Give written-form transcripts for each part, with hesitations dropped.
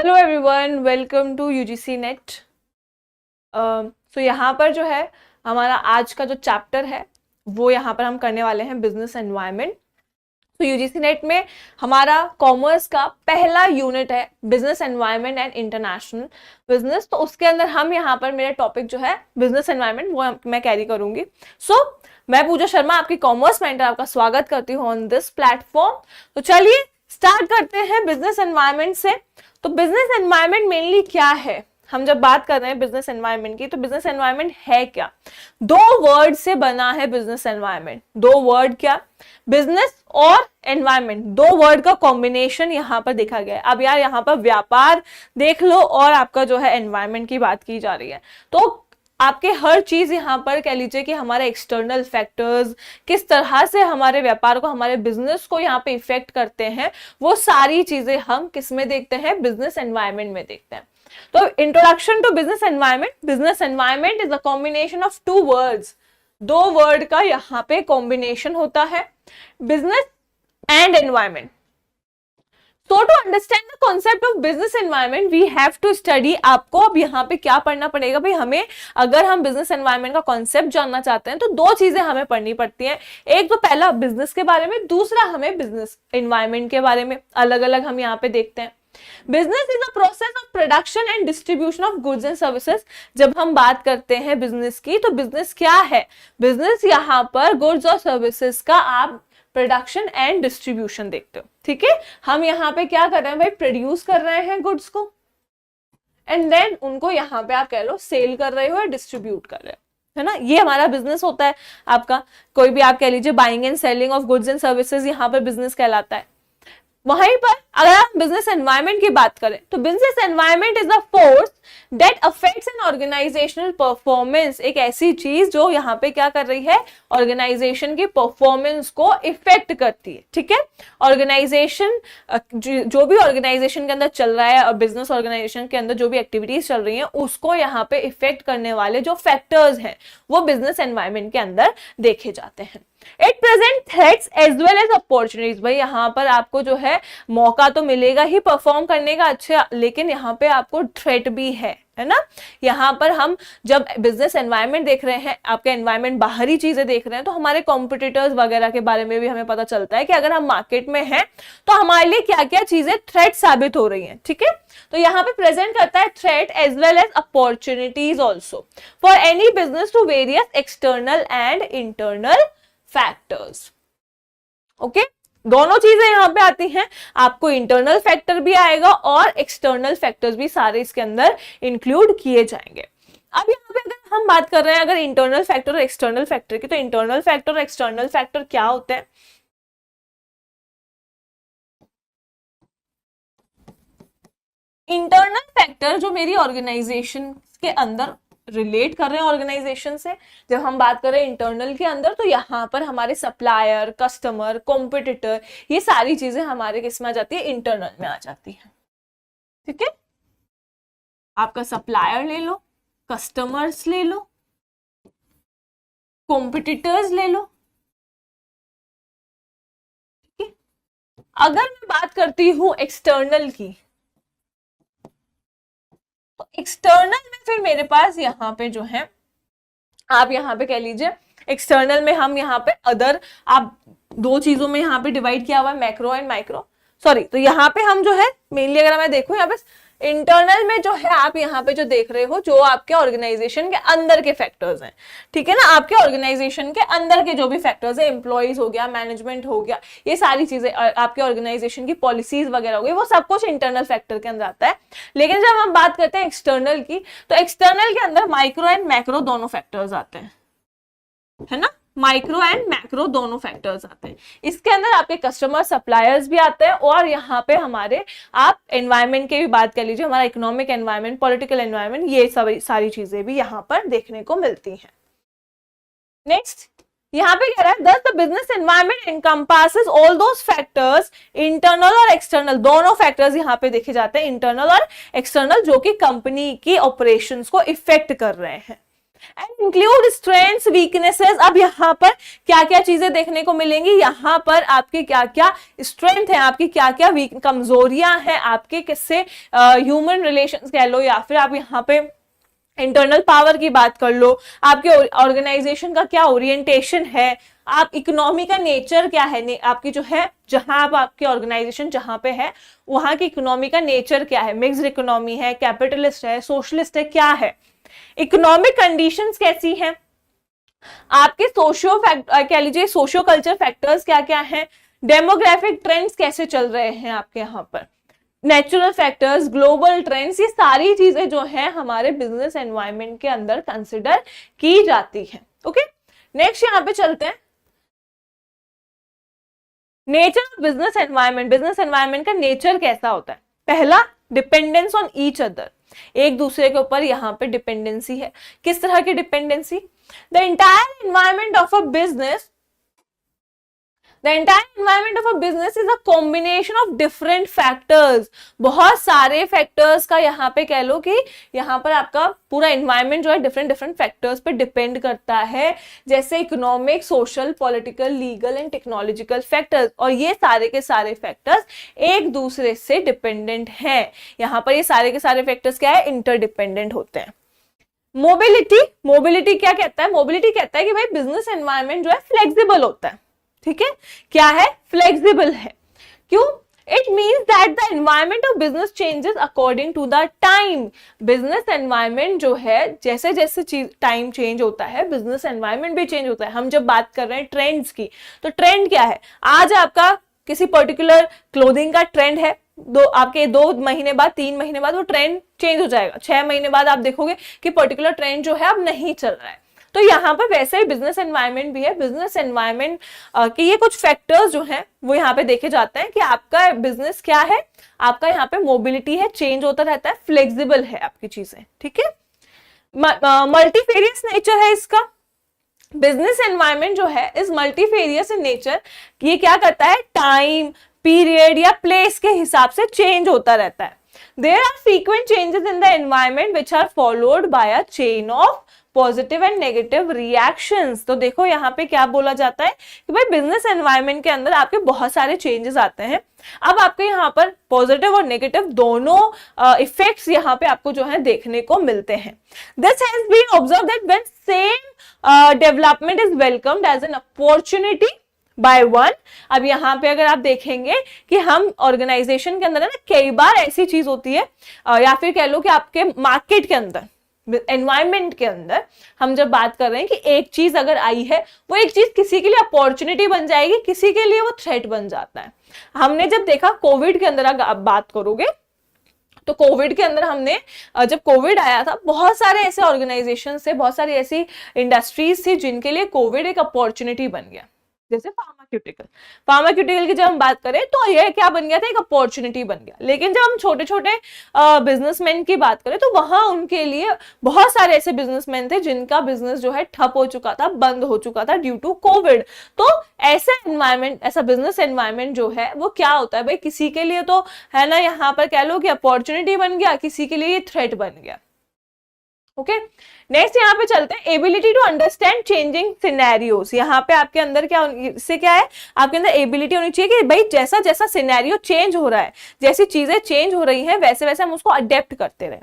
Hello everyone, welcome to UGC NET. So यहाँ पर जो है हमारा आज का जो चैप्टर है वो यहाँ पर हम करने वाले हैं बिजनेस एनवायरनमेंट। तो यूजीसी नेट में हमारा कॉमर्स का पहला यूनिट है business environment and international business. तो उसके अंदर हम यहाँ पर मेरा टॉपिक जो है बिजनेस एनवायरनमेंट वो मैं कैरी करूंगी। मैं पूजा शर्मा, आपकी कॉमर्स मेंटर, आपका स्वागत करती हूँ ऑन दिस प्लेटफॉर्म। तो चलिए स्टार्ट करते हैं बिजनेस एनवायरनमेंट से। तो बिजनेस एनवायरनमेंट मेनली क्या है? हम जब बात कर रहे हैं बिजनेस एनवायरनमेंट की, तो बिजनेस एनवायरनमेंट है क्या? दो वर्ड से बना है बिजनेस एनवायरनमेंट। दो वर्ड क्या? बिजनेस और एनवायरनमेंट, दो वर्ड का कॉम्बिनेशन यहाँ पर देखा गया है। अब यार यहाँ पर व्यापार देख लो और आपका जो है एनवायरनमेंट की बात की जा रही है, तो आपके हर चीज यहाँ पर कह लीजिए कि हमारे एक्सटर्नल फैक्टर्स किस तरह से हमारे व्यापार को, हमारे बिजनेस को यहाँ पे इफेक्ट करते हैं, वो सारी चीजें हम किस में देखते हैं? बिजनेस एनवायरनमेंट में देखते हैं। तो introduction to business environment. Business environment is a combination of two words. दो वर्ड का यहाँ पे कॉम्बिनेशन होता है, business and environment. So to understand the concept of business environment, we have to study। आपको अब यहाँ पे क्या पढ़ना पड़ेगा भाई? हमें अगर हम बिजनेस एनवायरनमेंट का कॉन्सेप्ट जानना चाहते हैं तो दो चीजें हमें पढ़नी पड़ती हैं। एक तो पहला बिजनेस के बारे में, दूसरा हमें बिजनेस एनवायरनमेंट के बारे में। अलग अलग हम यहाँ पे देखते हैं। Business is a process of production and distribution of goods and services. जब हम बात करते हैं बिजनेस की, तो बिजनेस क्या है? बिजनेस यहाँ पर गुड्स और सर्विसेज का आप प्रोडक्शन एंड डिस्ट्रीब्यूशन देखते हो। ठीक है, हम यहाँ पे क्या कर रहे हैं भाई? प्रोड्यूस कर रहे हैं गुड्स को एंड देन उनको यहाँ पे आप कह लो सेल कर रहे हो या डिस्ट्रीब्यूट कर रहे हो, है ना? ये हमारा बिजनेस होता है। आपका कोई भी आप कह लीजिए buying and selling of goods and services यहाँ पर बिजनेस कहलाता है। वहीं पर अगर हम बिजनेस एनवायरनमेंट की बात करें तो business environment is a force that affects an organizational performance. एक ऐसी चीज जो यहाँ पे क्या कर रही है? ऑर्गेनाइजेशन की परफॉर्मेंस को इफेक्ट करती है। ठीक है, ऑर्गेनाइजेशन जो भी ऑर्गेनाइजेशन के अंदर चल रहा है और बिजनेस ऑर्गेनाइजेशन के अंदर जो भी एक्टिविटीज चल रही हैं उसको यहाँ पे इफेक्ट करने वाले जो फैक्टर्स हैं वो बिजनेस एनवायरनमेंट के अंदर देखे जाते हैं। It present threats as well as opportunities. भाई यहाँ पर आपको जो है मौका तो मिलेगा ही परफॉर्म करने का अच्छा, लेकिन यहाँ पे आपको थ्रेट भी है ना? यहाँ पर हम जब बिजनेस एनवायरनमेंट देख रहे हैं, आपके एनवायरनमेंट बाहरी चीजें देख रहे हैं, तो हमारे कॉम्पिटिटर्स वगैरह के बारे में भी हमें पता चलता है कि अगर हम मार्केट में हैं तो हमारे लिए क्या क्या चीजें थ्रेट साबित हो रही हैं। ठीक है, तो यहाँ पे प्रेजेंट करता है threat as well as opportunities also for any business to various external and internal factors. Okay, दोनों चीजें यहां पे आती हैं। आपको इंटरनल फैक्टर भी आएगा और एक्सटर्नल फैक्टर्स भी सारे इसके अंदर इंक्लूड किए जाएंगे। अब यहाँ पे अगर हम बात कर रहे हैं अगर इंटरनल फैक्टर और एक्सटर्नल फैक्टर की, तो इंटरनल फैक्टर और एक्सटर्नल फैक्टर क्या होते हैं? इंटरनल फैक्टर जो मेरी ऑर्गेनाइजेशन के अंदर रिलेट कर रहे हैं ऑर्गेनाइजेशन से। जब हम बात करें इंटरनल के अंदर, तो यहाँ पर हमारे सप्लायर, कस्टमर, कॉम्पिटिटर, ये सारी चीजें हमारे किस में आ जाती है? इंटरनल में आ जाती है। ठीक है, आपका सप्लायर ले लो, कस्टमर्स ले लो, कॉम्पिटिटर्स ले लो। ठीक है, अगर मैं बात करती हूं एक्सटर्नल की, तो एक्सटर्नल में फिर मेरे पास यहाँ पे जो है, आप यहाँ पे कह लीजिए एक्सटर्नल में हम यहाँ पे अदर, आप दो चीजों में यहाँ पे डिवाइड किया हुआ है, मैक्रो एंड माइक्रो। सॉरी, तो यहाँ पे हम जो है मेनली अगर मैं देखूं यहाँ पे इंटरनल में जो है, आप यहाँ पे जो देख रहे हो जो आपके ऑर्गेनाइजेशन के अंदर के फैक्टर्स हैं। ठीक है ना, आपके ऑर्गेनाइजेशन के अंदर के जो भी फैक्टर्स है, एम्प्लॉइज हो गया, मैनेजमेंट हो गया, ये सारी चीजें, आपके ऑर्गेनाइजेशन की पॉलिसीज वगैरह हो गई, वो सब कुछ इंटरनल फैक्टर के अंदर आता है। लेकिन जब हम बात करते हैं एक्सटर्नल की, तो एक्सटर्नल के अंदर माइक्रो एंड मैक्रो दोनों फैक्टर्स आते हैं, है ना? माइक्रो एंड मैक्रो दोनों फैक्टर्स आते हैं। इसके अंदर आपके कस्टमर, सप्लायर्स भी आते हैं और यहाँ पे हमारे आप एनवायरनमेंट की भी बात कर लीजिए, हमारा इकोनॉमिक एनवायरनमेंट, पॉलिटिकल एनवायरनमेंट, ये सब सारी चीजें भी यहाँ पर देखने को मिलती हैं। नेक्स्ट यहाँ पे कह रहा है, thus the business environment encompasses all those factors, internal और एक्सटर्नल दोनों फैक्टर्स यहाँ पे देखे जाते हैं, इंटरनल और एक्सटर्नल, जो कि कंपनी की ऑपरेशंस को इफेक्ट कर रहे हैं। And include strengths weaknesses. अब यहाँ पर क्या क्या चीजें देखने को मिलेंगी, यहाँ पर आपकी क्या क्या स्ट्रेंथ है, आपकी क्या क्या कमजोरियां हैं, आपके किससे ह्यूमन रिलेशंस कह लो, या फिर आप यहाँ पे इंटरनल पावर की बात कर लो, आपके ऑर्गेनाइजेशन का क्या ओरिएंटेशन है, आप इकोनॉमी का नेचर क्या है, आपकी जो है जहां आप आपकी ऑर्गेनाइजेशन जहां पे है वहां की इकोनॉमी का नेचर क्या है, मिक्स्ड इकोनॉमी है, कैपिटलिस्ट है, सोशलिस्ट है, क्या है, इकोनॉमिक कंडीशंस कैसी हैं, आपके सोशियो कह लीजिए सोशियो कल्चर फैक्टर्स क्या क्या हैं, डेमोग्राफिक ट्रेंड्स कैसे चल रहे हैं आपके यहाँ पर, नेचुरल फैक्टर्स, ग्लोबल ट्रेंड्स, ये सारी चीजें जो है हमारे बिजनेस एनवायरनमेंट के अंदर कंसिडर की जाती है। ओके, नेक्स्ट यहाँ पे चलते हैं, nature of business environment. Business environment का नेचर कैसा होता है, पहला डिपेंडेंस ऑन ईच अदर, एक दूसरे के ऊपर यहाँ पे डिपेंडेंसी है। किस तरह की dependency, the entire environment of a business, The entire environment of a business is a combination of different factors। बहुत सारे फैक्टर्स का यहाँ पे कह लो कि यहाँ पर आपका पूरा एनवायरनमेंट जो है डिफरेंट डिफरेंट फैक्टर्स पे डिपेंड करता है, जैसे economic, social, political, legal and technological factors, और ये सारे के सारे फैक्टर्स एक दूसरे से डिपेंडेंट हैं। यहाँ पर ये सारे के सारे फैक्टर्स क्या है, इंटरडिपेंडेंट होते हैं। मोबिलिटी, मोबिलिटी क्या कहता है, मोबिलिटी कहता है कि भाई बिजनेस एनवायरनमेंट जो है फ्लेक्सिबल होता है। ठीक है, क्या है, फ्लेक्सिबल है। क्यों, it means that the environment of business changes according to the time. Business environment जो है जैसे जैसे टाइम चेंज होता है बिजनेस एनवायरनमेंट भी चेंज होता है। हम जब बात कर रहे हैं ट्रेंड्स की, तो ट्रेंड क्या है, आज आपका किसी पर्टिकुलर क्लोथिंग का ट्रेंड है, आपके 2 महीने बाद 3 महीने बाद वो ट्रेंड चेंज हो जाएगा, 6 महीने बाद आप देखोगे कि पर्टिकुलर ट्रेंड जो है अब नहीं चल रहा है। तो यहाँ पर वैसे ही बिजनेस एनवायरनमेंट भी है। बिजनेस एनवायरनमेंट के ये कुछ फैक्टर्स जो हैं वो यहाँ पे देखे जाते हैं कि आपका बिजनेस क्या है, आपका यहाँ पे मोबिलिटी है, चेंज होता रहता है, फ्लेक्सिबल है आपकी चीजें। ठीक है, मल्टीफेरियस नेचर है इसका। बिजनेस एनवायरनमेंट जो है इज मल्टीफेरियस इन नेचर। ये क्या करता है, टाइम पीरियड या प्लेस के हिसाब से चेंज होता रहता है। There are frequent changes in the environment which are followed by a chain of positive and negative reactions. तो देखो यहाँ पे क्या बोला जाता है कि भाई बिजनेस एनवायरनमेंट के अंदर आपके बहुत सारे चेंजेस आते हैं। अब आपके यहाँ पर पॉजिटिव और नेगेटिव दोनों इफेक्ट्स यहाँ पे आपको जो है देखने को मिलते हैं। This has been observed that when same development is welcomed as an opportunity by one. अब यहाँ पे अगर आप देखेंगे कि हम ऑर्गेनाइजेशन के अंदर है ना, कई बार ऐसी चीज होती है या फिर कह लो कि आपके मार्केट के अंदर, एनवायरनमेंट के अंदर हम जब बात कर रहे हैं कि एक चीज अगर आई है, वो एक चीज किसी के लिए अपॉर्चुनिटी बन जाएगी, किसी के लिए वो थ्रेट बन जाता है। हमने जब देखा कोविड के अंदर, अगर आप बात करोगे तो कोविड के अंदर हमने, जब कोविड आया था, बहुत सारे ऐसे ऑर्गेनाइजेशन से, बहुत सारी ऐसी इंडस्ट्रीज थी जिनके लिए कोविड एक अपॉर्चुनिटी बन गया। जैसे फार्माक्यूटिकल की जब हम बात करें तो ये क्या बन गया था, एक अपॉर्चुनिटी बन गया। लेकिन जब हम छोटे छोटे बिजनेसमैन की बात करें तो वहां उनके लिए बहुत सारे ऐसे बिजनेसमैन थे जिनका बिजनेस जो है ठप हो चुका था, बंद हो चुका था ड्यू टू कोविड। तो ऐसे एनवायरनमेंट, ऐसा बिजनेस एनवायरनमेंट जो है वो क्या होता है भाई, किसी के लिए तो है ना, यहाँ पर कह लो कि अपॉर्चुनिटी बन गया, किसी के लिए थ्रेट बन गया। ओके, नेक्स्ट यहाँ पे चलते हैं, ability to understand changing scenarios. यहाँ पे आपके अंदर क्या, इससे क्या है, आपके अंदर एबिलिटी होनी चाहिए कि भाई जैसा जैसा सिनेरियो चेंज हो रहा है, जैसी चीजें चेंज हो रही हैं, वैसे वैसे हम उसको अडेप्ट करते रहे।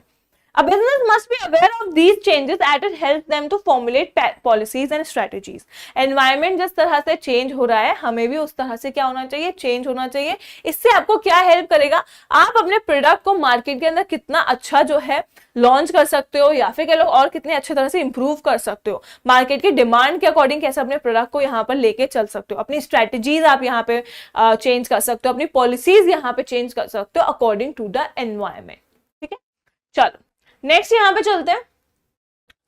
A business must be aware of these changes as it helps them to formulate policies and strategies। Environment जिस तरह से change हो रहा है, हमें भी उस तरह से क्या होना चाहिए, change होना चाहिए। इससे आपको क्या help करेगा, आप अपने प्रोडक्ट को मार्केट के अंदर कितना अच्छा जो है लॉन्च कर सकते हो, या फिर कह लो और कितने अच्छे तरह से इंप्रूव कर सकते हो, मार्केट की डिमांड के अकॉर्डिंग कैसे अपने प्रोडक्ट को यहाँ पर लेके चल सकते हो, अपनी स्ट्रेटेजीज आप यहाँ पे चेंज कर सकते हो, अपनी पॉलिसीज यहाँ पे चेंज कर सकते हो अकॉर्डिंग टू द एनवायरमेंट। ठीक है, चलो नेक्स्ट यहाँ पे चलते हैं,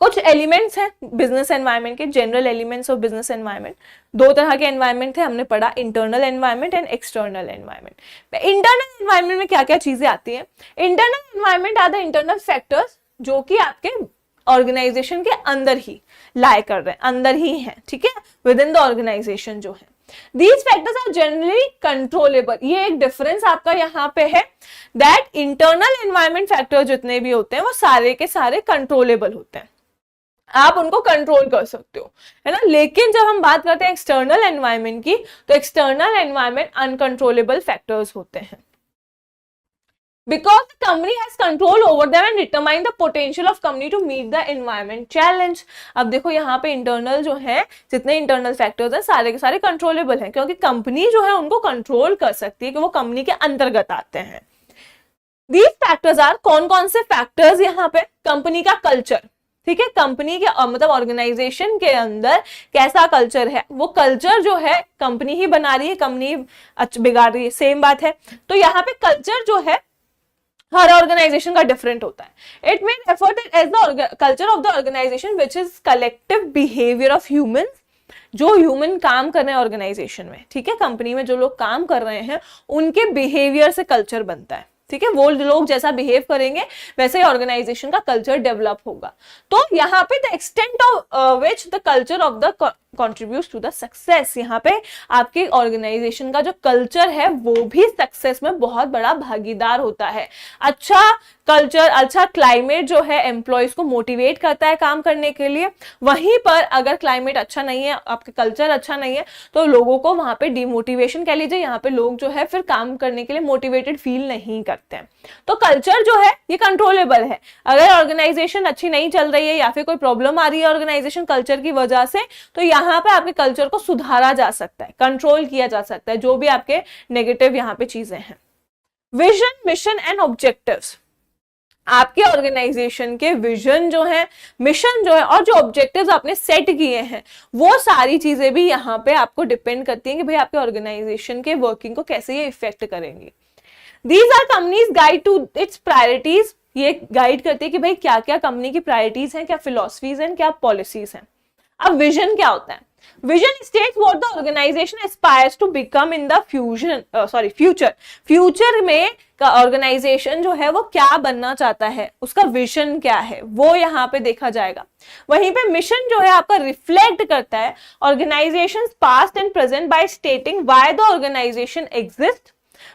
कुछ एलिमेंट्स हैं बिजनेस एनवायरनमेंट के, general elements of business environment. 2 तरह के एनवायरनमेंट थे, हमने पढ़ा internal environment and external environment. Internal environment में क्या क्या चीजें आती हैं, internal environment are the internal factors जो कि आपके ऑर्गेनाइजेशन के अंदर ही लाए कर रहे हैं, अंदर ही हैं, ठीक है, विद इन द ऑर्गेनाइजेशन जो है। These factors are generally controllable। ये एक डिफरेंस आपका यहाँ पे है, दैट इंटरनल एनवायरनमेंट फैक्टर जितने भी होते हैं वो सारे के सारे कंट्रोलेबल होते हैं। आप उनको कंट्रोल कर सकते हो, है ना। लेकिन जब हम बात करते हैं एक्सटर्नल एनवायरनमेंट की, तो एक्सटर्नल एनवायरनमेंट अनकंट्रोलेबल फैक्टर्स होते हैं, because the company has control over them and determine the potential of company to meet the environment challenge। अब देखो यहाँ पे इंटरनल जो है, जितने इंटरनल फैक्टर्स हैं सारे के सारे कंट्रोलेबल हैं, क्योंकि कंपनी जो है उनको कंट्रोल कर सकती है कि वो कंपनी के अंतर्गत आते हैं। These फैक्टर्स आर, कौन कौन से फैक्टर्स यहाँ पे, कंपनी का कल्चर, ठीक है, कंपनी के मतलब ऑर्गेनाइजेशन के अंदर कैसा कल्चर है, वो कल्चर जो है कंपनी ही बना रही है, कंपनी बिगाड़ रही है, सेम बात है। तो यहाँ पे कल्चर जो है हर ऑर्गेनाइजेशन का डिफरेंट होता है। It mean effort as the culture of the organization which is collective behaviour of human, जो ह्यूमन काम कर रहे हैं ऑर्गेनाइजेशन में, ठीक है, कंपनी में जो लोग काम कर रहे हैं उनके बिहेवियर से कल्चर बनता है, ठीक है, वो लोग जैसा बिहेव करेंगे वैसे ही ऑर्गेनाइजेशन का कल्चर डेवलप होगा। तो यहाँ पे the extent of which the culture of the contributes to the success, यहाँ पे आपके ऑर्गेनाइजेशन का जो कल्चर है वो भी सक्सेस में बहुत बड़ा भागीदार होता है। अच्छा कल्चर, अच्छा क्लाइमेट जो है एम्प्लॉयज को मोटिवेट करता है काम करने के लिए, वहीं पर अगर क्लाइमेट अच्छा नहीं है, आपका कल्चर अच्छा नहीं है, तो लोगों को वहां पे डिमोटिवेशन कह लीजिए, यहाँ पे लोग जो है फिर काम करने के लिए मोटिवेटेड फील नहीं करते हैं। तो कल्चर जो है ये कंट्रोलेबल है। अगर ऑर्गेनाइजेशन अच्छी नहीं चल रही है या फिर कोई प्रॉब्लम आ रही है ऑर्गेनाइजेशन कल्चर की वजह से, तो यहाँ पे आपके कल्चर को सुधारा जा सकता है, कंट्रोल किया जा सकता है, जो भी आपके नेगेटिव यहाँ पे चीजें हैं। विजन, मिशन एंड ऑब्जेक्टिव्स, आपके ऑर्गेनाइजेशन के विजन जो है, मिशन जो है और जो ऑब्जेक्टिव्स आपने सेट किए हैं, वो सारी चीजें भी यहाँ पे आपको डिपेंड करती हैं कि भाई आपके ऑर्गेनाइजेशन के वर्किंग को कैसे ये इफेक्ट करेंगे। These are companies guide to its priorities, ये गाइड करती है कि भाई क्या क्या कंपनी की प्रायोरिटीज हैं, क्या फिलोसफीज हैं, क्या पॉलिसीज हैं। अब विजन क्या होता है? Vision states what the organization aspires to become in the future में का ऑर्गेनाइजेशन जो है वो क्या बनना चाहता है, उसका विजन क्या है, वो यहाँ पे देखा जाएगा। वहीं पे मिशन जो है आपका रिफ्लेक्ट करता है organization past and present by stating why the organization exist.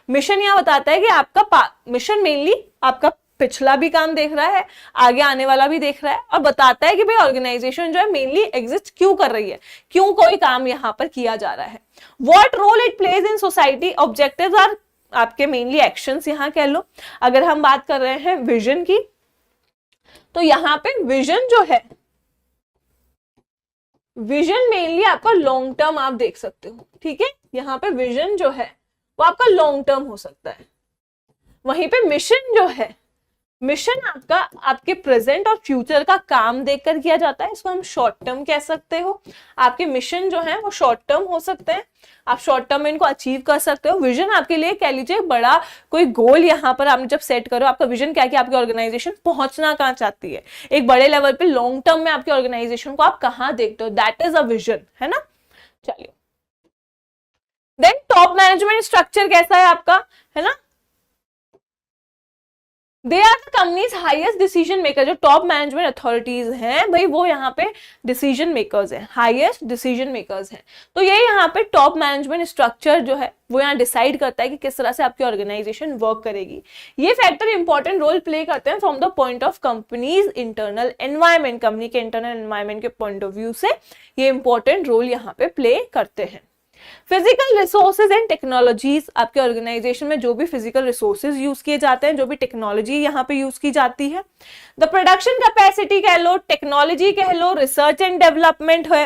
Mission यहाँ बताता है कि आपका मिशन मेनली आपका पिछला भी काम देख रहा है, आगे आने वाला भी देख रहा है, और बताता है कि भाई ऑर्गेनाइजेशन जो है मेनली एग्जिस्ट क्यों कर रही है, क्यों कोई काम यहाँ पर किया जा रहा है। What role it plays in society, objectives are आपके मेनली एक्शंस यहाँ कह लो। अगर हम बात कर रहे हैं विजन की, तो यहाँ पे विजन जो है, विजन मेनली आपका लॉन्ग टर्म आप देख सकते हो, ठीक है, यहाँ पे विजन जो है वो आपका लॉन्ग टर्म हो सकता है। वहीं पे मिशन जो है, मिशन आपका आपके प्रेजेंट और फ्यूचर का काम देखकर किया जाता है, इसको हम शॉर्ट टर्म कह सकते हो। आपके मिशन जो है वो शॉर्ट टर्म हो सकते हैं, आप शॉर्ट टर्म में इनको अचीव कर सकते हो। विजन आपके लिए कह लीजिए बड़ा कोई गोल यहाँ पर आपने जब सेट करो, आपका विजन क्या है कि आपकी ऑर्गेनाइजेशन पहुंचना कहाँ चाहती है, एक बड़े लेवल पे लॉन्ग टर्म में आपकी ऑर्गेनाइजेशन को आप कहाँ देखते हो, दैट इज अ विजन, है ना। चलिए, देन टॉप मैनेजमेंट स्ट्रक्चर कैसा है आपका, है ना। They are the companies highest decision maker, जो टॉप मैनेजमेंट अथॉरिटीज हैं भाई वो यहाँ पे डिसीजन मेकर्स हैं, हाईएस्ट डिसीजन मेकर्स हैं। तो ये यहाँ पे टॉप मैनेजमेंट स्ट्रक्चर जो है वो यहाँ डिसाइड करता है कि किस तरह से आपकी ऑर्गेनाइजेशन वर्क करेगी। ये फैक्टर इंपॉर्टेंट रोल प्ले करते हैं from the point of companies internal environment, company के इंटरनल एनवायरमेंट के पॉइंट ऑफ व्यू से ये इंपॉर्टेंट रोल यहाँ पे प्ले करते हैं। फिजिकल रिसोर्सेज एंड टेक्नोलॉजीज, आपके ऑर्गेनाइजेशन में जो भी फिजिकल रिसोर्सेज यूज किए जाते हैं, जो भी टेक्नोलॉजी यहाँ पे यूज की जाती है, द प्रोडक्शन कैपेसिटी कह लो, टेक्नोलॉजी कह लो, रिसर्च एंड डेवलपमेंट है,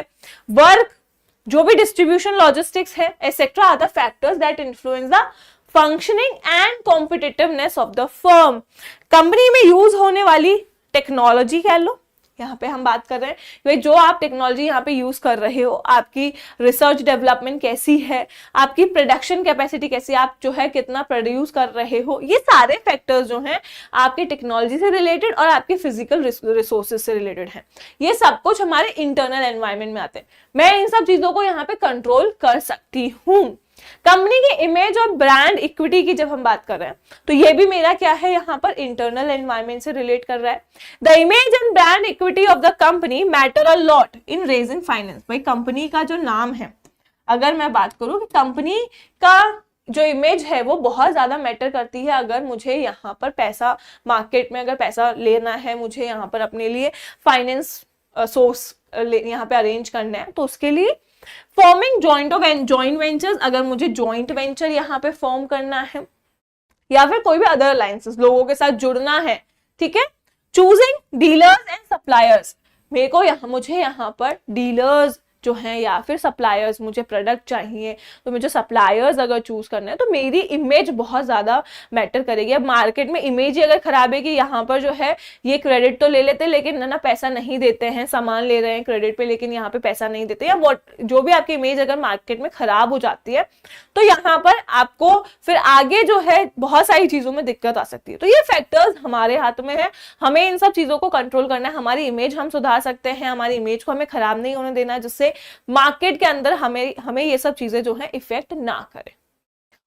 वर्क, जो भी डिस्ट्रीब्यूशन लॉजिस्टिक्स है, etcetera are the factors that influence the functioning and competitiveness of the firm. Company में यूज होने वाली टेक्नोलॉजी कह लो, यहाँ पे हम बात कर रहे हैं भाई जो आप टेक्नोलॉजी यहाँ पे यूज कर रहे हो, आपकी रिसर्च डेवलपमेंट कैसी है, आपकी प्रोडक्शन कैपेसिटी कैसी है, आप जो है कितना प्रोड्यूस कर रहे हो, ये सारे फैक्टर्स जो हैं आपकी टेक्नोलॉजी से रिलेटेड और आपके फिजिकल रिसोर्सेज से रिलेटेड हैं। ये सब कुछ हमारे इंटरनल एनवायरनमेंट में आते हैं। मैं इन सब चीजों को यहाँ पे कंट्रोल कर सकती हूँ। कंपनी की इमेज और ब्रांड इक्विटी की जब हम बात कर रहे हैं तो ये भी मेरा क्या है, यहाँ पर इंटरनल एनवायरनमेंट से रिलेट कर रहा है। The image and brand equity of the company matter a lot in raising finance. भाई कंपनी का जो नाम है, अगर मैं बात करूं कि कंपनी का जो इमेज है वो बहुत ज्यादा मैटर करती है। अगर मुझे यहाँ पर पैसा, मार्केट में अगर पैसा लेना है, मुझे यहाँ पर अपने लिए फाइनेंस सोर्स यहाँ पे अरेंज करना है, तो उसके लिए फॉर्मिंग जॉइंट वेंचर्स, अगर मुझे जॉइंट वेंचर यहाँ पे फॉर्म करना है, या फिर कोई भी अदर अलायंसेस, लोगों के साथ जुड़ना है, ठीक है। चूजिंग डीलर्स एंड सप्लायर्स, मुझे यहाँ पर डीलर्स जो हैं या फिर सप्लायर्स, मुझे प्रोडक्ट चाहिए, तो मुझे सप्लायर्स अगर चूज करना है तो मेरी इमेज बहुत ज़्यादा मैटर करेगी। अब मार्केट में इमेज ही अगर खराब है कि यहाँ पर जो है ये क्रेडिट तो ले लेते लेकिन ना पैसा नहीं देते हैं, सामान ले रहे हैं क्रेडिट पे लेकिन यहाँ पे पैसा नहीं देते, या जो भी आपकी इमेज अगर मार्केट में खराब हो जाती है तो यहाँ पर आपको फिर आगे जो है बहुत सारी चीज़ों में दिक्कत आ सकती है। तो ये फैक्टर्स हमारे हाथ में है, हमें इन सब चीज़ों को कंट्रोल करना है। हमारी इमेज हम सुधार सकते हैं, हमारी इमेज को हमें खराब नहीं होने देना, जिससे मार्केट के अंदर हमें ये सब चीजें जो है इफेक्ट ना करे।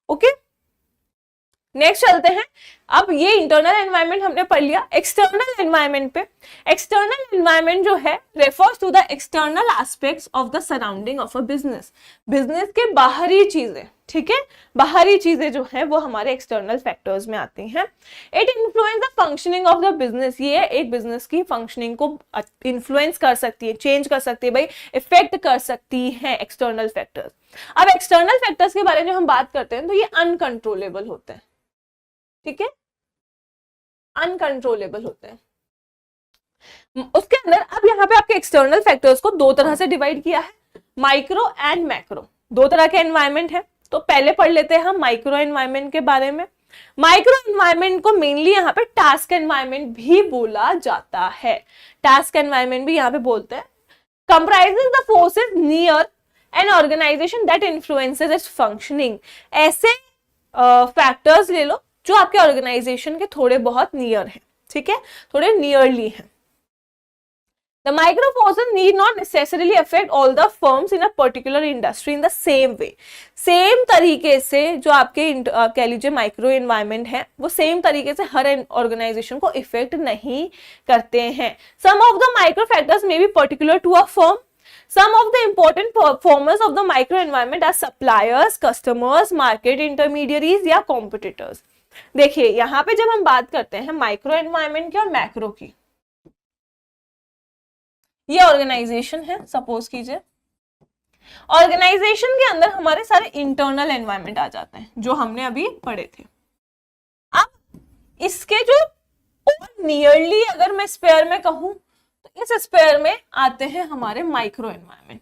ओके, नेक्स्ट चलते हैं। अब ये इंटरनल एनवायरनमेंट हमने पढ़ लिया। एक्सटर्नल एनवायरनमेंट पे, एक्सटर्नल एनवायरनमेंट जो है refers to the external aspects of the surrounding of a business, business के बाहरी चीजें, ठीक है, बाहरी चीजें जो है वो हमारे एक्सटर्नल फैक्टर्स में आती हैं। It influence the functioning of the business, ये एक बिजनेस की फंक्शनिंग को इन्फ्लुएंस कर सकती है, चेंज कर सकती है, भाई इफेक्ट कर सकती है एक्सटर्नल फैक्टर्स। अब एक्सटर्नल फैक्टर्स के बारे में हम बात करते हैं तो ये अनकंट्रोलेबल होते हैं, ठीक है, अनकंट्रोलेबल होते हैं। उसके अंदर अब यहाँ पे आपके एक्सटर्नल फैक्टर्स को दो तरह से डिवाइड किया है, माइक्रो एंड मैक्रो, दो तरह के एनवायरनमेंट है। तो पहले पढ़ लेते हैं हम माइक्रो एनवायरनमेंट के बारे में। माइक्रो एनवायरनमेंट को मेनली यहाँ पे टास्क एनवायरनमेंट भी बोला जाता है, टास्क एनवायरनमेंट भी यहाँ पे बोलते हैं। Comprises the forces near an organization that influences its functioning, ऐसे फैक्टर्स ले लो जो आपके ऑर्गेनाइजेशन के थोड़े बहुत नियर हैं, ठीक है, थोड़े नियरली हैं। The micro forces need not necessarily affect all the firms in a particular industry in the same way. Same तरीके से जो आपके कह लीजिए माइक्रो एनवायरनमेंट है वो सेम तरीके से हर ऑर्गेनाइजेशन को इफेक्ट नहीं करते हैं। Some of the micro factors may be particular to a firm. Some of the important performers of the micro environment are suppliers, customers, market intermediaries या competitors. देखिए यहाँ पे जब हम बात करते हैं माइक्रो एनवायरनमेंट की और मैक्रो की, ये ऑर्गेनाइजेशन है, सपोज कीजिए ऑर्गेनाइजेशन के अंदर हमारे सारे इंटरनल एनवायरनमेंट आ जाते हैं जो हमने अभी पढ़े थे। अब इसके जो और नियरली अगर मैं स्पेयर में कहूं तो इस स्पेयर में आते हैं हमारे माइक्रो एनवायरनमेंट,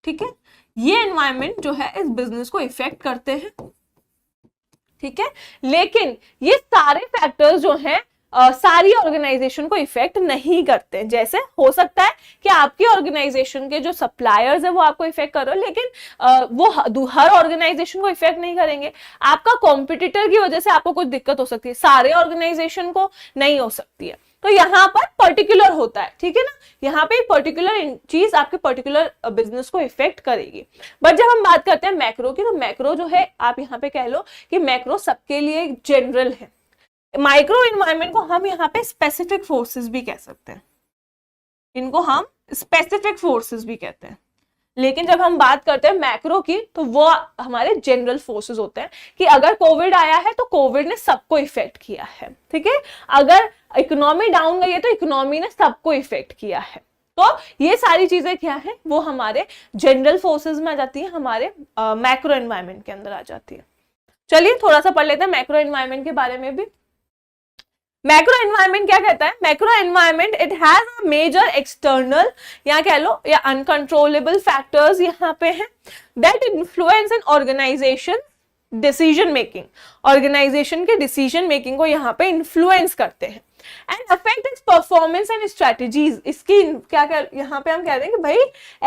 ठीक है, ये एनवायरनमेंट जो है इस बिजनेस को इफेक्ट करते हैं, ठीक है, लेकिन ये सारे फैक्टर्स जो हैं सारी ऑर्गेनाइजेशन को इफेक्ट नहीं करते। जैसे हो सकता है कि आपकी ऑर्गेनाइजेशन के जो सप्लायर्स है वो आपको इफेक्ट कर रहे हो, लेकिन वो हर ऑर्गेनाइजेशन को इफेक्ट नहीं करेंगे। आपका कॉम्पिटिटर की वजह से आपको कुछ दिक्कत हो सकती है, सारे ऑर्गेनाइजेशन को नहीं हो सकती है। तो यहाँ पर पर्टिकुलर होता है, ठीक है ना, यहाँ पे पर्टिकुलर चीज आपके पर्टिकुलर बिजनेस को इफेक्ट करेगी। बट जब हम बात करते हैं मैक्रो की, तो मैक्रो जो है आप यहाँ पे कह लो कि मैक्रो सबके लिए जनरल है। माइक्रो एनवायरनमेंट को हम यहाँ पे स्पेसिफिक फोर्सेस भी कह सकते हैं, इनको हम स्पेसिफिक फोर्सेस भी कहते हैं। लेकिन जब हम बात करते हैं मैक्रो की तो वो हमारे जनरल फोर्सेस होते हैं कि अगर कोविड आया है तो कोविड ने सबको इफेक्ट किया है, ठीक है, अगर इकोनॉमी डाउन गई है तो इकोनॉमी ने सबको इफेक्ट किया है। तो ये सारी चीजें क्या है वो हमारे जनरल फोर्सेस में आ जाती है, हमारे मैक्रो एनवायरनमेंट के अंदर आ जाती है। चलिए थोड़ा सा पढ़ लेते हैं मैक्रो एनवायरनमेंट के बारे में भी। मैक्रो एनवायरनमेंट क्या कहता है? Macro environment it has a major external या कह लो या अनकंट्रोलेबल फैक्टर्स यहाँ पे हैं that influence an organization decision making, organization के डिसीजन मेकिंग को यहाँ पे इन्फ्लुएंस करते हैं and affect its performance and strategies. इसकी क्या यहाँ पे हम कह रहे हैं कि भाई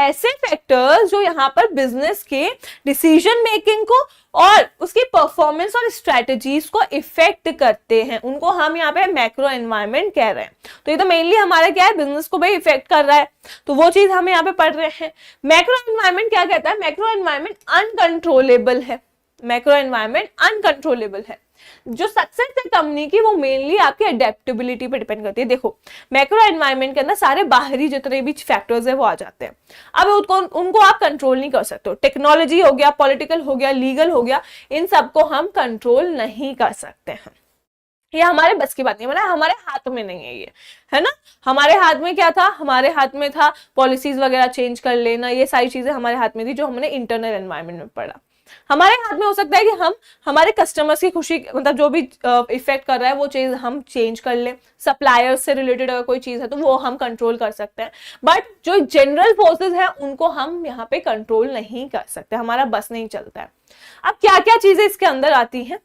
ऐसे फैक्टर्स जो यहाँ पर बिजनेस के डिसीजन मेकिंग को और उसकी परफॉर्मेंस और स्ट्रेटेजीज को इफेक्ट करते हैं, उनको हम यहाँ पे मैक्रो एनवायरनमेंट कह रहे हैं। तो ये तो मेनली हमारा क्या है, बिजनेस को भाई इफेक्ट कर रहा है, तो वो चीज हम यहाँ पे पढ़ रहे हैं। मैक्रो एनवायरनमेंट क्या कहता है? मैक्रो एनवायरनमेंट अनकंट्रोलेबल है, मैक्रो एनवायरनमेंट अनकंट्रोलेबल है। जो सक्सेस है कंपनी की वो मेनली आपकी अडेप्टेबिलिटी पे डिपेंड करती है। देखो मैक्रो एनवायरनमेंट के अंदर सारे बाहरी जितने भी फैक्टर्स है वो आ जाते हैं, अब उनको आप कंट्रोल नहीं कर सकते हो। टेक्नोलॉजी हो गया, पॉलिटिकल हो गया, लीगल हो गया, इन सबको हम कंट्रोल नहीं कर सकते हैं। ये हमारे बस की बात नहीं, मतलब हमारे हाथ में नहीं है ये, है ना। हमारे हाथ में क्या था, हमारे हाथ में था पॉलिसीज वगैरह चेंज कर लेना, ये सारी चीजें हमारे हाथ में थी जो हमने इंटरनल एनवायरनमेंट में पढ़ा। हमारे हाथ में हो सकता है कि हम हमारे कस्टमर्स की खुशी, मतलब जो भी इफेक्ट कर रहा है वो चीज हम चेंज कर लें, सप्लायर्स से रिलेटेड अगर कोई चीज है तो वो हम कंट्रोल कर सकते हैं, बट जो जनरल फोर्सेस हैं उनको हम यहाँ पे कंट्रोल नहीं कर सकते, हमारा बस नहीं चलता है। अब क्या क्या चीजें इसके अंदर आती हैं,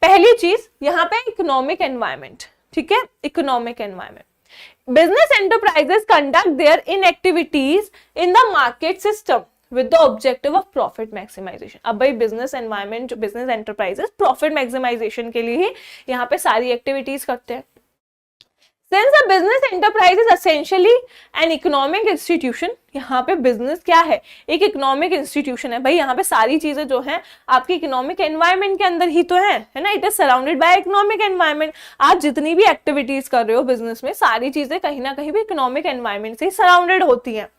पहली चीज यहाँ पे इकोनॉमिक एनवायरनमेंट, ठीक है, economic environment. Business enterprises conduct their in activities in the market system with the objective of profit maximization. अब भाई बिजनेस एनवायरनमेंट, जो बिजनेस एंटरप्राइजेस प्रॉफिट मैक्सिमाइजेशन के लिए ही यहाँ पे सारी एक्टिविटीज करते हैं। Since a business enterprise is essentially an economic institution, यहाँ पे बिजनेस क्या है, एक इकोनॉमिक इंस्टीट्यूशन है। भाई यहाँ पे सारी चीजें जो हैं आपकी इकोनॉमिक एनवायरनमेंट के अंदर ही तो है ना, it is surrounded by economic environment. आप जितनी भी एक्टिविटीज कर रहे हो बिजनेस में, सारी चीजें कहीं ना कहीं भी इकोनॉमिक एनवायरनमेंट से सराउंडेड होती हैं।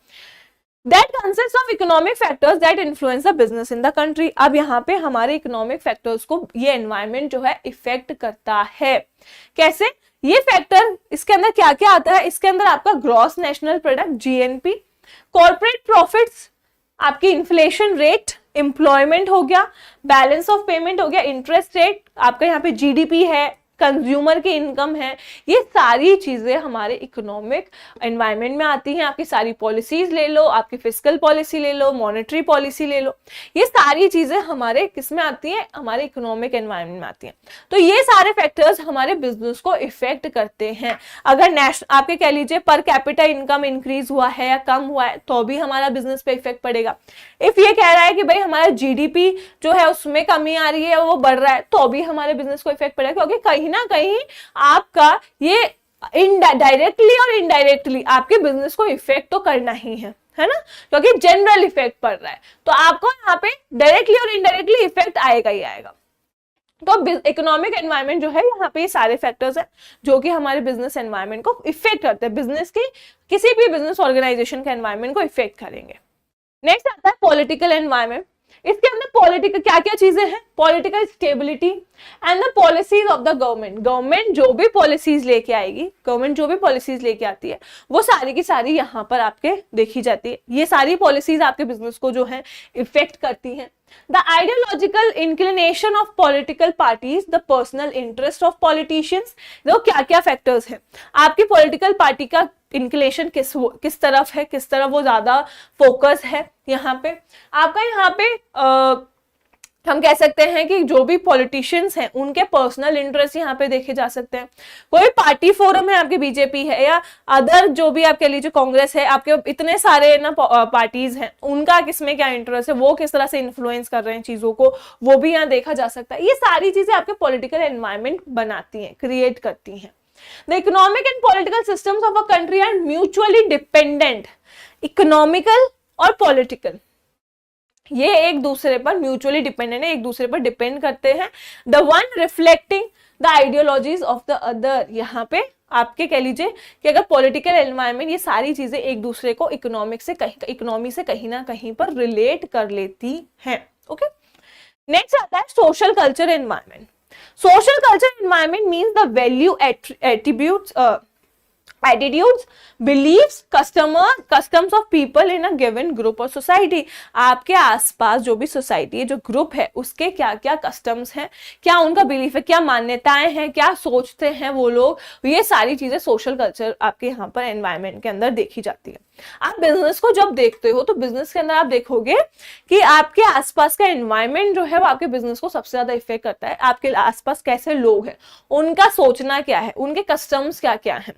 That consists of economic factors that influence the business in the country। अब यहाँ पे हमारे इकोनॉमिक फैक्टर्स को ये एनवायरनमेंट जो है इफेक्ट करता है। कैसे? ये फैक्टर, इसके अंदर क्या क्या आता है, इसके अंदर आपका gross national product GNP, corporate profits, आपकी इन्फ्लेशन रेट, एम्प्लॉयमेंट हो गया, बैलेंस ऑफ पेमेंट हो गया, इंटरेस्ट रेट, आपका यहाँ पे जीडीपी है, कंज्यूमर की इनकम है, ये सारी चीजें हमारे इकोनॉमिक एनवायरनमेंट में आती हैं। आपकी सारी पॉलिसीज ले लो, आपकी फिस्कल पॉलिसी ले लो, मॉनेटरी पॉलिसी ले लो, ये सारी चीजें हमारे किस में आती हैं, हमारे इकोनॉमिक एनवायरनमेंट में आती हैं। तो ये सारे फैक्टर्स हमारे बिजनेस को इफेक्ट करते हैं। अगर आपके कह लीजिए पर कैपिटा इनकम इंक्रीज हुआ है या कम हुआ है तो भी हमारा बिजनेस पे इफेक्ट पड़ेगा। इफ ये कह रहा है कि भाई हमारा जीडीपी जो है उसमें कमी आ रही है, वो बढ़ रहा है, तो भी हमारे बिजनेस को इफेक्ट पड़ेगा, क्योंकि कहीं ना कहीं आपका ये डायरेक्टली और इनडायरेक्टली आपके बिजनेस को इफेक्ट तो करना ही है ना, क्योंकि जनरल इफेक्ट पड़ रहा है, तो आपको यहाँ पे डायरेक्टली और इनडायरेक्टली इफेक्ट आएगा ही आएगा। तो इकोनॉमिक एनवायरनमेंट जो है, यहाँ पे ये सारे फैक्टर्स हैं जो कि हमारे बिजनेस एनवायरनमेंट को इफेक्ट करते हैं, बिजनेस की किसी भी बिजनेस ऑर्गेनाइजेशन के एनवायरनमेंट को इफेक्ट करेंगे। नेक्स्ट आता है पॉलिटिकल एनवायरनमेंट। इसके अंदर पॉलिटिकल क्या क्या चीजें हैं, political stability and the policies of the government. Government जो भी पॉलिसीज लेके आएगी, गवर्नमेंट जो भी पॉलिसीज लेके आती है, वो सारी की सारी यहाँ पर आपके देखी जाती है। ये सारी पॉलिसीज आपके बिजनेस को जो है इफेक्ट करती हैं। The ideological inclination of political parties, the personal interest of politicians, वो क्या क्या फैक्टर्स हैं, आपकी पॉलिटिकल पार्टी का इंक्लिनेशन किस तरफ है, किस तरफ वो ज्यादा फोकस है। यहाँ पे आपका यहाँ पे हम कह सकते हैं कि जो भी पॉलिटिशियंस हैं उनके पर्सनल इंटरेस्ट यहाँ पे देखे जा सकते हैं। कोई पार्टी फोरम है, आपकी बीजेपी है या अदर जो भी आप कह लीजिए कांग्रेस है, आपके इतने सारे ना पार्टीज हैं, उनका किसमें क्या इंटरेस्ट है, वो किस तरह से इन्फ्लुएंस कर रहे हैं चीजों को, वो भी यहाँ देखा जा सकता है। ये सारी चीजें आपके पॉलिटिकल एनवायरनमेंट बनाती हैं, क्रिएट करती हैं। The economic and political systems of a country are mutually dependent। Economical और पॉलिटिकल ये एक दूसरे पर म्यूचुअली डिपेंडेंट है, एक दूसरे पर डिपेंड करते हैं। The one reflecting the ideologies of the other. यहाँ पे आपके कह लीजिए कि अगर पॉलिटिकल एनवायरनमेंट, ये सारी चीजें एक दूसरे को इकोनॉमी से कहीं ना कहीं पर रिलेट कर लेती हैं। ओके, नेक्स्ट आता है social culture environment. Social culture environment means the value attributes, attitudes, beliefs, customs of people in a given group or society। आपके आसपास जो भी सोसाइटी है, जो ग्रुप है, उसके क्या क्या कस्टम्स हैं, क्या उनका बिलीफ है, क्या मान्यताएं हैं, क्या सोचते हैं वो लोग, ये सारी चीजें सोशल कल्चर आपके यहाँ पर एनवायरनमेंट के अंदर देखी जाती है। आप बिजनेस को जब देखते हो तो बिजनेस के अंदर आप देखोगे कि आपके आसपास का एनवायरनमेंट जो है वो आपके बिजनेस को सबसे ज्यादा इफेक्ट करता है। आपके आसपास कैसे लोग हैं, उनका सोचना क्या है, उनके कस्टम्स क्या क्या हैं।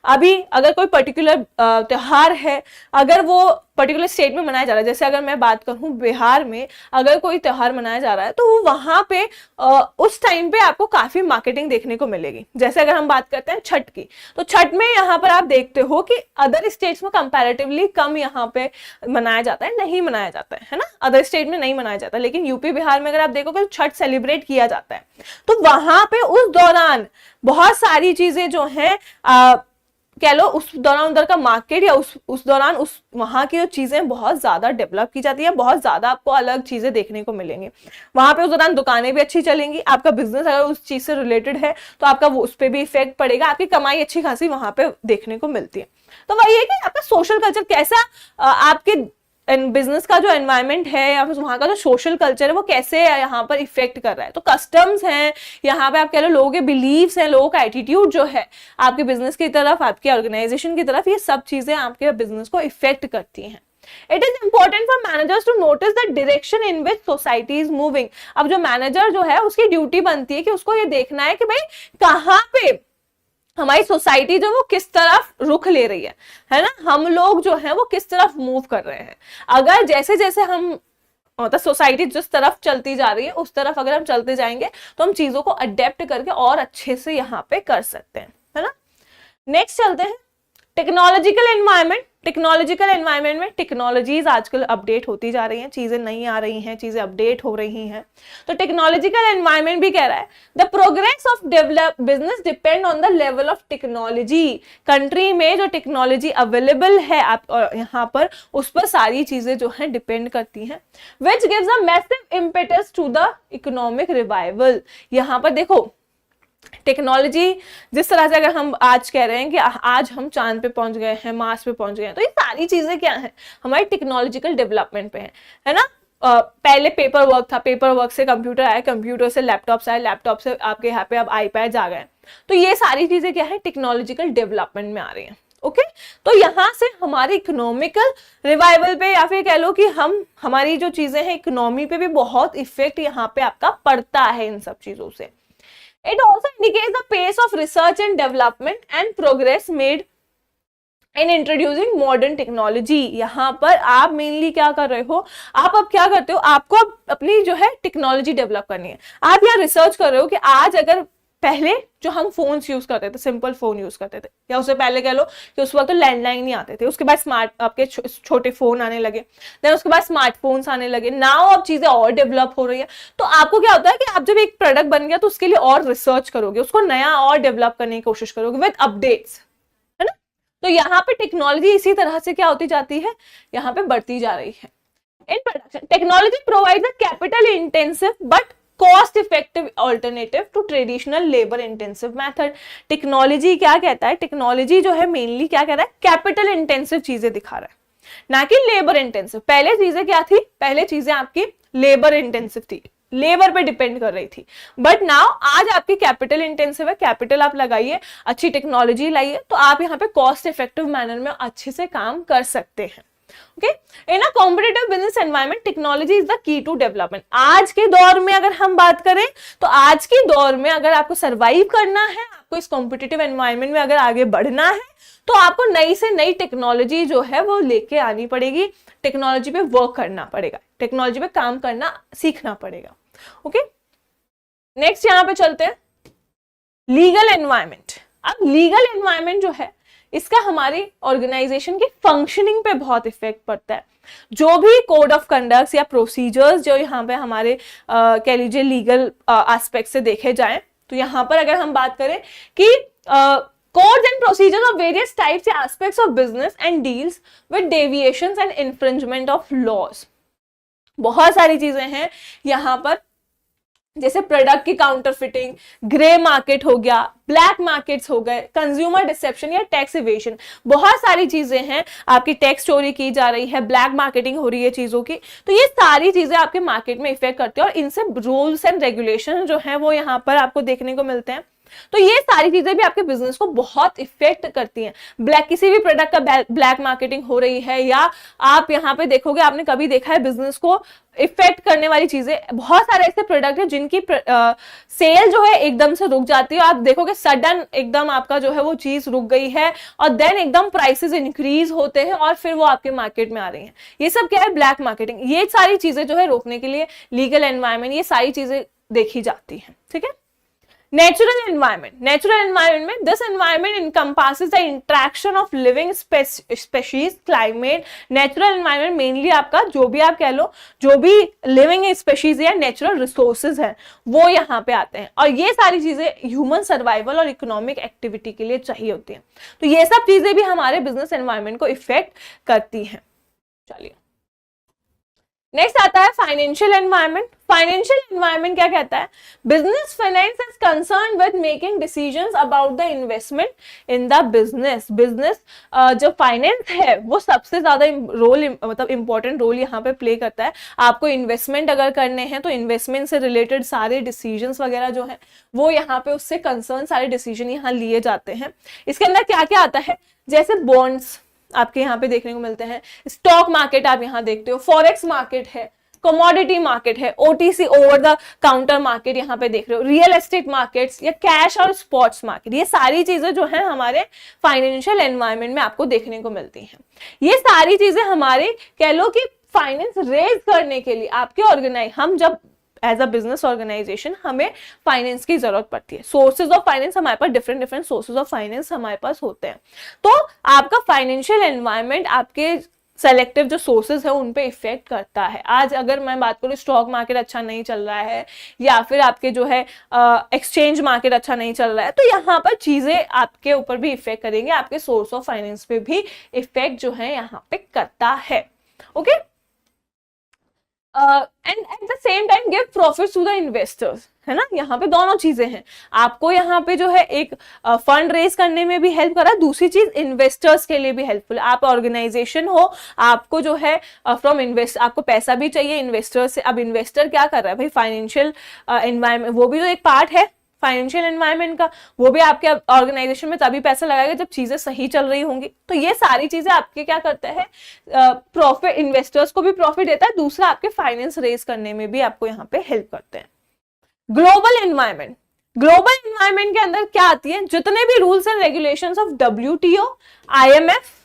अभी अगर कोई पर्टिकुलर त्योहार है, अगर वो पर्टिकुलर स्टेट में मनाया जा रहा है, जैसे अगर मैं बात करूं बिहार में अगर कोई त्योहार मनाया जा रहा है, तो वहां पे उस टाइम पे आपको काफी मार्केटिंग देखने को मिलेगी। जैसे अगर हम बात करते हैं छठ की, तो छठ में यहाँ पर आप देखते हो कि अदर स्टेट्स में कंपैरेटिवली कम यहाँ पे मनाया जाता है, नहीं मनाया जाता है ना, अदर स्टेट में नहीं मनाया जाता। लेकिन यूपी बिहार में अगर आप देखोगे तो छठ सेलिब्रेट किया जाता है। तो वहां पे उस दौरान बहुत सारी चीजें जो है कह लो उस दौरान उधर का मार्केट या उस दौरान उस वहां की जो चीजें बहुत ज्यादा डेवलप की जाती है, बहुत ज्यादा आपको अलग चीजें देखने को मिलेंगी। वहां पे उस दौरान दुकानें भी अच्छी चलेंगी, आपका बिजनेस अगर उस चीज से रिलेटेड है तो आपका वो उस पर भी इफेक्ट पड़ेगा, आपकी कमाई अच्छी खासी वहां पे देखने को मिलती है। तो वही है कि आपका सोशल कल्चर कैसा, आपके बिजनेस का जो एनवायरनमेंट है या फिर वहां का जो सोशल कल्चर है वो कैसे यहाँ पर इफेक्ट कर रहा है। तो कस्टम्स हैं, यहाँ पे आप कह लो लोगों के बिलीव्स हैं, लोगों का एटीट्यूड जो है आपके बिजनेस की तरफ, आपकी ऑर्गेनाइजेशन की तरफ, ये सब चीजें आपके बिजनेस को इफेक्ट करती हैं। It is important for managers to notice the direction in which society is moving। अब जो मैनेजर जो है उसकी ड्यूटी बनती है कि उसको ये देखना है कि भाई कहाँ पे हमारी सोसाइटी जो वो किस तरफ रुख ले रही है ना, हम लोग जो है वो किस तरफ मूव कर रहे हैं। अगर जैसे जैसे हम मतलब सोसाइटी जिस तरफ चलती जा रही है उस तरफ अगर हम चलते जाएंगे तो हम चीजों को अडेप्ट करके और अच्छे से यहाँ पे कर सकते हैं, है ना। नेक्स्ट चलते हैं टेक्नोलॉजिकल एनवायरनमेंट। टेक्नोलॉजिकल एनवायरनमेंट में टेक्नोलॉजीज आजकल अपडेट होती जा रही हैं, चीजें नई आ रही हैं, चीजें अपडेट हो रही हैं। तो टेक्नोलॉजिकल एनवायरनमेंट भी कह रहा है the progress of develop business depend on the level of technology. Country में जो टेक्नोलॉजी अवेलेबल है आप यहाँ पर, उस पर सारी चीजें जो है डिपेंड करती हैं। Which gives a massive impetus to the economic revival. यहाँ पर देखो टेक्नोलॉजी जिस तरह से अगर हम आज कह रहे हैं कि आज हम चांद पे पहुंच गए हैं, मार्स पे पहुंच गए हैं, तो ये सारी चीजें क्या हैं, हमारी टेक्नोलॉजिकल डेवलपमेंट पे है ना। पहले पेपर वर्क था, पेपर वर्क से कंप्यूटर आया, कंप्यूटर से लैपटॉप्स आए, लैपटॉप से आपके यहाँ पे अब आईपैड्स आ गए। तो ये सारी चीजें क्या है, टेक्नोलॉजिकल डेवलपमेंट में आ रही हैं। ओके तो यहाँ से हमारे इकोनॉमिकल रिवाइवल पे या फिर कह लो कि हमारी जो चीजें हैं इकोनॉमी पे भी बहुत इफेक्ट यहाँ पे आपका पड़ता है इन सब चीजों से। It also indicates the pace of research and development and progress made in introducing modern technology। यहाँ पर आप मेनली क्या कर रहे हो, आप अब क्या करते हो, आपको अब अपनी जो है टेक्नोलॉजी डेवलप करनी है। आप यहाँ रिसर्च कर रहे हो कि आज अगर पहले जो हम फोन्स यूज करते थे, सिंपल फोन यूज करते थे, या उससे पहले कह लो कि उस वक्त तो लैंडलाइन नहीं आते थे, उसके बाद स्मार्ट आपके छोटे फोन आने लगे, देन उसके बाद स्मार्टफोन्स आने लगे, नाउ अब चीजें और डेवलप हो रही है। तो आपको क्या होता है कि आप जब एक प्रोडक्ट बन गया तो उसके लिए और रिसर्च करोगे, उसको नया और डेवलप करने की कोशिश करोगे विद अपडेट्स, है ना। तो यहाँ पे टेक्नोलॉजी इसी तरह से क्या होती जाती है, यहाँ पे बढ़ती जा रही है। In production technology provide a capital intensive but cost effective alternative to traditional labour intensive method. Technology क्या कहता है, टेक्नोलॉजी जो है मेनली क्या कह रहा है, कैपिटल इंटेंसिव चीजें दिखा रहा है, ना कि लेबर इंटेंसिव। पहले चीजें क्या थी, पहले चीजें आपकी लेबर इंटेंसिव थी, लेबर पे डिपेंड कर रही थी, बट नाउ आज आपकी कैपिटल इंटेंसिव है, कैपिटल आप लगाइए, अच्छी टेक्नोलॉजी लाइए, तो आप यहाँ पे कॉस्ट इफेक्टिव मैनर में अच्छे से काम कर सकते हैं। Okay in a competitive business environment technology is the key to development. आज के दौर में अगर हम बात करें तो आज के दौर में अगर आपको सरवाइव करना है, आपको इस कॉम्पिटिटिव एनवायरनमेंट में अगर आगे बढ़ना है, तो आपको नई से नई टेक्नोलॉजी जो है वो लेके आनी पड़ेगी, टेक्नोलॉजी पे वर्क करना पड़ेगा, टेक्नोलॉजी पे काम करना सीखना पड़ेगा। ओके नेक्स्ट यहाँ पे चलते हैं लीगल एनवायरनमेंट। अब लीगल एनवायरनमेंट जो है इसका हमारी ऑर्गेनाइजेशन की फंक्शनिंग पे बहुत इफेक्ट पड़ता है। जो भी कोड ऑफ कंडक्ट या प्रोसीजर्स जो यहाँ पे हमारे कह लीजिए लीगल एस्पेक्ट से देखे जाएं, तो यहाँ पर अगर हम बात करें कि codes and procedures of various types या aspects of business and deals with deviations and infringement of laws। बहुत सारी चीजें हैं यहाँ पर, जैसे प्रोडक्ट की काउंटरफिटिंग, ग्रे मार्केट हो गया, ब्लैक मार्केट्स हो गए, कंज्यूमर डिसेप्शन या टैक्स इवेशन, बहुत सारी चीजें हैं। आपकी टैक्स चोरी की जा रही है, ब्लैक मार्केटिंग हो रही है चीजों की, तो ये सारी चीजें आपके मार्केट में इफेक्ट करती है और इनसे रूल्स एंड रेगुलेशन जो है वो यहाँ पर आपको देखने को मिलते हैं। तो ये सारी चीजें भी आपके बिजनेस को बहुत इफेक्ट करती हैं। किसी भी प्रोडक्ट का ब्लैक मार्केटिंग हो रही है, या आप यहाँ पे देखोगे, आपने कभी देखा है बिजनेस को इफेक्ट करने वाली चीजें, बहुत सारे ऐसे प्रोडक्ट हैं जिनकी सेल जो है एकदम से रुक जाती है, आप देखोगे सडन एकदम आपका जो है वो चीज रुक गई है और देन एकदम प्राइसेस इंक्रीज होते हैं और फिर वो आपके मार्केट में आ रही हैं। ये सब क्या है, ब्लैक मार्केटिंग। ये सारी चीजें जो है रोकने के लिए लीगल एनवायरनमेंट, ये सारी चीजें देखी जाती हैं। ठीक है नेचुरल एनवायरनमेंट में this environment encompasses the interaction of living species, climate. Natural environment mainly आपका जो भी आप कह लो, जो भी लिविंग स्पेशीज या नेचुरल रिसोर्सेज है वो यहाँ पे आते हैं, और ये सारी चीजें ह्यूमन सर्वाइवल और इकोनॉमिक एक्टिविटी के लिए चाहिए होती हैं। तो ये सब चीजें भी हमारे बिजनेस एनवायरनमेंट को इफेक्ट करती हैं। चलिए नेक्स्ट आता है फाइनेंशियल एनवायरनमेंट। फाइनेंशियल एनवायरनमेंट क्या कहता है? Business finance is concern with making decisions about the investment in the business. Business जो फाइनेंस है वो सबसे ज्यादा रोल, मतलब इंपॉर्टेंट रोल यहाँ पे प्ले करता है। आपको इन्वेस्टमेंट अगर करने हैं तो इन्वेस्टमेंट से रिलेटेड सारे डिसीजंस वगैरह जो है वो यहाँ पे उससे कंसर्न सारे डिसीजन यहाँ लिए जाते हैं। इसके अंदर क्या क्या आता है? जैसे बॉन्ड्स आपके यहाँ पे देखने को मिलते हैं, स्टॉक मार्केट आप यहाँ देखते हो, फॉरेक्स मार्केट है, कमोडिटी मार्केट है, OTC over the counter market यहाँ पे देख रहे हो, रियल एस्टेट मार्केट्स या कैश और स्पॉट्स मार्केट। ये सारी चीजें जो है हमारे फाइनेंशियल एनवायरनमेंट में आपको देखने को मिलती हैं। ये सारी चीजें हमारे कह लो कि फाइनेंस रेज करने के लिए आपके हम जब एज अ बिजनेस ऑर्गेनाइजेशन हमें फाइनेंस की जरूरत पड़ती है। सोर्सेज ऑफ फाइनेंस हमारे पास डिफरेंट सोर्सेज ऑफ फाइनेंस हमारे पास होते हैं। तो आपका फाइनेंशियल एनवायरनमेंट आपके सेलेक्टिव जो सोर्सेज है उन पे इफेक्ट करता है। आज अगर मैं बात करूँ स्टॉक मार्केट अच्छा नहीं चल रहा है या फिर आपके जो है एक्सचेंज मार्केट अच्छा नहीं चल रहा है, तो यहाँ पर चीजें आपके ऊपर भी इफेक्ट करेंगे, आपके सोर्स ऑफ फाइनेंस पे भी इफेक्ट जो है यहाँ पे करता है। Okay, and at the same time give profit to the investors, है ना। यहाँ पे दोनों चीजें हैं, आपको यहाँ पे जो है एक फंड रेज करने में भी हेल्प करा, दूसरी चीज इन्वेस्टर्स के लिए भी हेल्पफुल है। आप ऑर्गेनाइजेशन हो, आपको जो है फ्रॉम इन्वेस्ट आपको पैसा भी चाहिए इन्वेस्टर से। अब इन्वेस्टर क्या कर रहा है भाई? फाइनेंशियल एनवायरनमेंट वो भी तो एक पार्ट है फाइनेंशियल एनवायरनमेंट का, वो भी आपके ऑर्गेनाइजेशन में तभी पैसा लगाएगा जब चीजें सही चल रही होंगी। तो ये सारी चीजें आपके क्या करता है? प्रॉफिट, इन्वेस्टर्स को भी प्रॉफिट देता है, दूसरा आपके फाइनेंस रेज करने में भी आपको यहाँ पे हेल्प करते हैं। ग्लोबल एनवायरनमेंट, ग्लोबल एनवायरनमेंट के अंदर क्या आती है? जितने भी rules and regulations of WTO, IMF,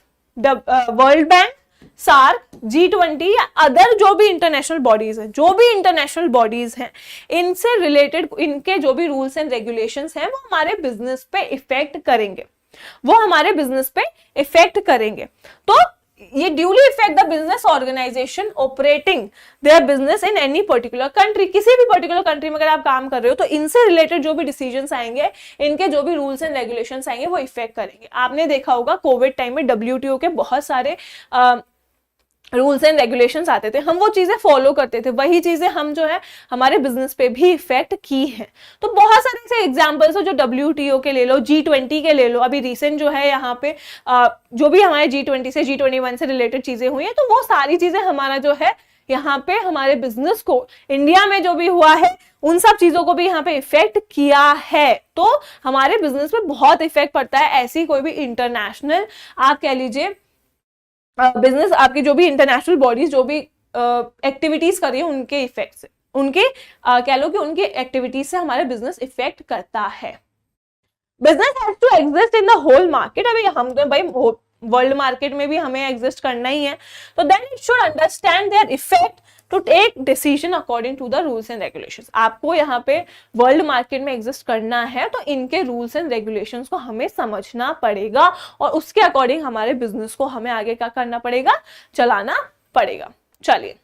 World Bank, SAARC, G20 या अदर जो भी इंटरनेशनल बॉडीज हैं, जो भी इंटरनेशनल बॉडीज हैं, इनसे रिलेटेड इनके जो भी रूल्स एंड रेगुलेशंस हैं वो हमारे बिजनेस पे इफेक्ट करेंगे, वो हमारे बिजनेस पे इफेक्ट करेंगे। तो ये duly effect the business organization operating their business in any particular country. किसी भी पर्टिकुलर कंट्री में अगर आप काम कर रहे हो तो इनसे रिलेटेड जो भी डिसीजंस आएंगे, इनके जो भी रूल्स एंड रेगुलेशंस आएंगे वो इफेक्ट करेंगे। आपने देखा होगा कोविड टाइम में WTO के बहुत सारे रूल्स एंड रेगुलेशंस आते थे, हम वो चीजें फॉलो करते थे, वही चीजें हम जो है हमारे बिजनेस पे भी इफेक्ट की हैं। तो बहुत सारे ऐसे एग्जांपल्स हो जो WTO के ले लो, G20 के ले लो, अभी रिसेंट जो है यहाँ पे जो भी हमारे G20 से G21 से रिलेटेड चीजें हुई हैं, तो वो सारी चीजें हमारा जो है यहाँ पे हमारे बिजनेस को, इंडिया में जो भी हुआ है उन सब चीजों को भी यहाँ पे इफेक्ट किया है। तो हमारे बिजनेस पे बहुत इफेक्ट पड़ता है ऐसी कोई भी इंटरनेशनल आप कह लीजिए बिजनेस, आपकी जो भी इंटरनेशनल बॉडीज जो भी एक्टिविटीज कर रही है उनके इफेक्ट से, उनके कह लो कि उनके एक्टिविटीज से हमारे बिजनेस इफेक्ट करता है। Business has to exist in the whole market. अभी हम तो भाई वर्ल्ड मार्केट में भी हमें एग्जिस्ट करना ही है, तो then it should understand their effect to take decision according to the rules and regulations. आपको यहाँ पे वर्ल्ड मार्केट में एग्जिस्ट करना है तो इनके रूल्स एंड रेगुलेशंस को हमें समझना पड़ेगा और उसके अकॉर्डिंग हमारे बिजनेस को हमें आगे क्या करना पड़ेगा? चलाना पड़ेगा। चलिए,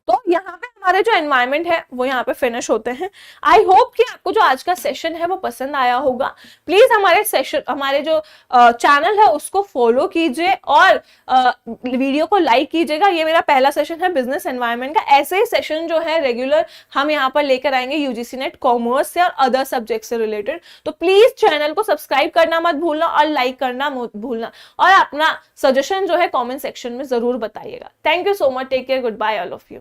तो यहाँ पे हमारे जो एनवायरनमेंट है वो यहाँ पे फिनिश होते हैं। आई होप कि आपको जो आज का सेशन है वो पसंद आया होगा। प्लीज हमारे जो चैनल है उसको फॉलो कीजिए और वीडियो को लाइक कीजिएगा। ये मेरा पहला सेशन है बिजनेस एनवायरनमेंट का। ऐसे ही सेशन जो है रेगुलर हम यहाँ पर लेकर आएंगे UGC नेट कॉमर्स से और अदर सब्जेक्ट से रिलेटेड। तो प्लीज चैनल को सब्सक्राइब करना मत भूलना और लाइक करना मत भूलना, और अपना सजेशन जो है कॉमेंट सेक्शन में जरूर बताइएगा। Thank you so much, take care, goodbye all of you.